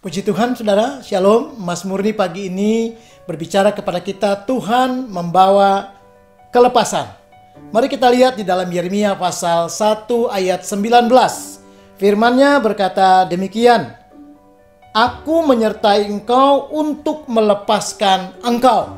Puji Tuhan saudara, Shalom. Mas Murni pagi ini berbicara kepada kita, Tuhan membawa kelepasan. Mari kita lihat di dalam Yeremia pasal 1 ayat 19. Firman-Nya berkata demikian, Aku menyertai engkau untuk melepaskan engkau.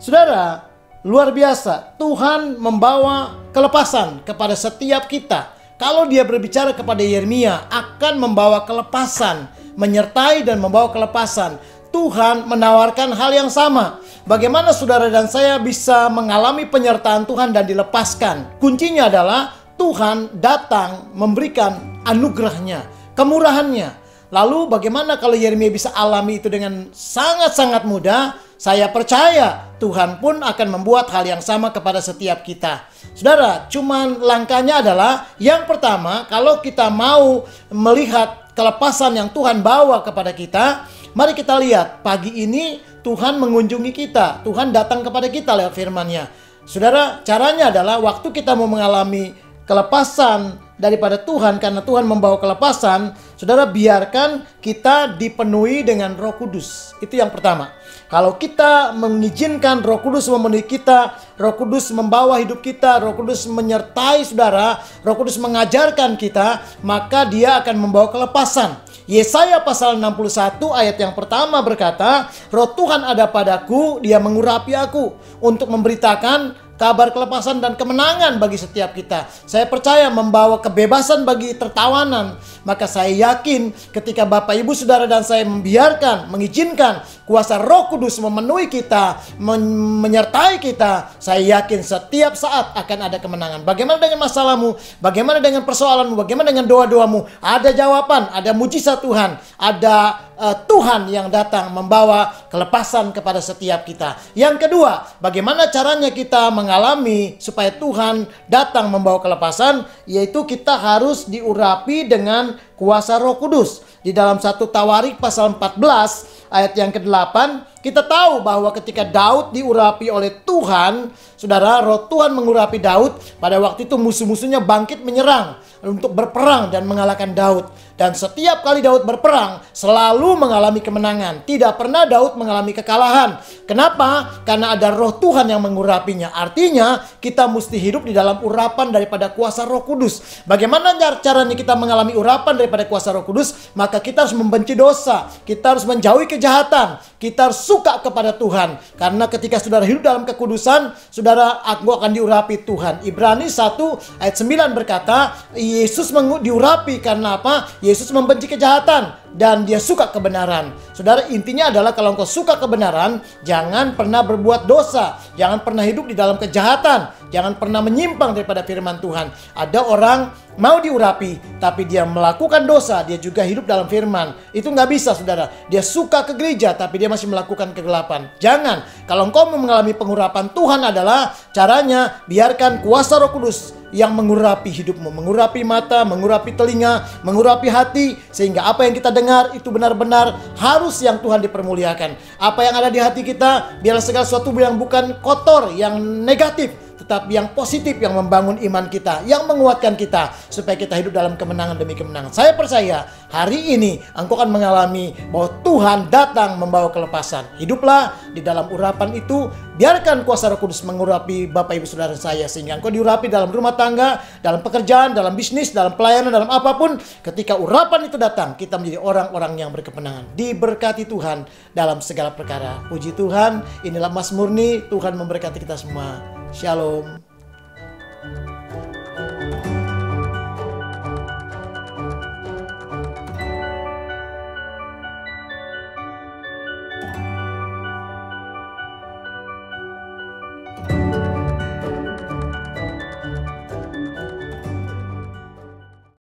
Saudara, luar biasa, Tuhan membawa kelepasan kepada setiap kita. Kalau dia berbicara kepada Yeremia akan membawa kelepasan, menyertai dan membawa kelepasan, Tuhan menawarkan hal yang sama. Bagaimana saudara dan saya bisa mengalami penyertaan Tuhan dan dilepaskan? Kuncinya adalah Tuhan datang memberikan anugerahnya, kemurahannya. Lalu bagaimana kalau Yeremia bisa alami itu dengan sangat-sangat mudah? Saya percaya Tuhan pun akan membuat hal yang sama kepada setiap kita. Saudara, cuman langkahnya adalah yang pertama, kalau kita mau melihat kelepasan yang Tuhan bawa kepada kita, mari kita lihat pagi ini Tuhan mengunjungi kita. Tuhan datang kepada kita lewat firman-Nya. Saudara, caranya adalah waktu kita mau mengalami kelepasan daripada Tuhan, karena Tuhan membawa kelepasan, saudara, biarkan kita dipenuhi dengan Roh Kudus. Itu yang pertama. Kalau kita mengizinkan Roh Kudus memenuhi kita, Roh Kudus membawa hidup kita, Roh Kudus menyertai saudara, Roh Kudus mengajarkan kita, maka dia akan membawa kelepasan. Yesaya pasal 61 ayat yang pertama berkata, Roh Tuhan ada padaku, dia mengurapi aku untuk memberitakan kabar kelepasan dan kemenangan bagi setiap kita. Saya percaya membawa kebebasan bagi tertawanan. Maka saya yakin ketika Bapak Ibu Saudara dan saya membiarkan, mengizinkan kuasa Roh Kudus memenuhi kita, menyertai kita, saya yakin setiap saat akan ada kemenangan. Bagaimana dengan masalahmu? Bagaimana dengan persoalanmu? Bagaimana dengan doa-doamu? Ada jawaban, ada mujizat Tuhan, ada Tuhan yang datang membawa kelepasan kepada setiap kita. Yang kedua, bagaimana caranya kita mengalami supaya Tuhan datang membawa kelepasan? Yaitu kita harus diurapi dengan kuasa Roh Kudus. Di dalam 1 Tawarik pasal 14 ayat yang ke-8, kita tahu bahwa ketika Daud diurapi oleh Tuhan, saudara, Roh Tuhan mengurapi Daud, pada waktu itu musuh-musuhnya bangkit menyerang untuk berperang dan mengalahkan Daud. Dan setiap kali Daud berperang, selalu mengalami kemenangan. Tidak pernah Daud mengalami kekalahan. Kenapa? Karena ada Roh Tuhan yang mengurapinya. Artinya, kita mesti hidup di dalam urapan daripada kuasa Roh Kudus. Bagaimana caranya kita mengalami urapan daripada kuasa Roh Kudus? Maka kita harus membenci dosa. Kita harus menjauhi kejahatan. Kita harus suka kepada Tuhan. Karena ketika saudara hidup dalam kekudusan, saudara akan diurapi Tuhan. Ibrani 1 ayat 9 berkata, Yesus diurapi karena apa? Yesus membenci kejahatan dan dia suka kebenaran. Saudara, intinya adalah kalau engkau suka kebenaran, jangan pernah berbuat dosa, jangan pernah hidup di dalam kejahatan, jangan pernah menyimpang daripada firman Tuhan. Ada orang mau diurapi, tapi dia melakukan dosa, dia juga hidup dalam firman. Itu nggak bisa, saudara. Dia suka ke gereja, tapi dia masih melakukan kegelapan. Jangan. Kalau engkau mengalami pengurapan Tuhan adalah caranya biarkan kuasa Roh Kudus yang mengurapi hidupmu, mengurapi mata, mengurapi telinga, mengurapi hati, sehingga apa yang kita dengar itu benar-benar harus yang Tuhan dipermuliakan. Apa yang ada di hati kita, biarlah segala sesuatu yang bukan kotor, yang negatif, tetapi yang positif, yang membangun iman kita, yang menguatkan kita, supaya kita hidup dalam kemenangan demi kemenangan. Saya percaya hari ini engkau akan mengalami bahwa Tuhan datang membawa kelepasan. Hiduplah di dalam urapan itu. Biarkan kuasa Roh Kudus mengurapi Bapak Ibu Saudara saya, sehingga engkau diurapi dalam rumah tangga, dalam pekerjaan, dalam bisnis, dalam pelayanan, dalam apapun. Ketika urapan itu datang, kita menjadi orang-orang yang berkemenangan. Diberkati Tuhan dalam segala perkara. Puji Tuhan, inilah Mas Murni. Tuhan memberkati kita semua. Shalom.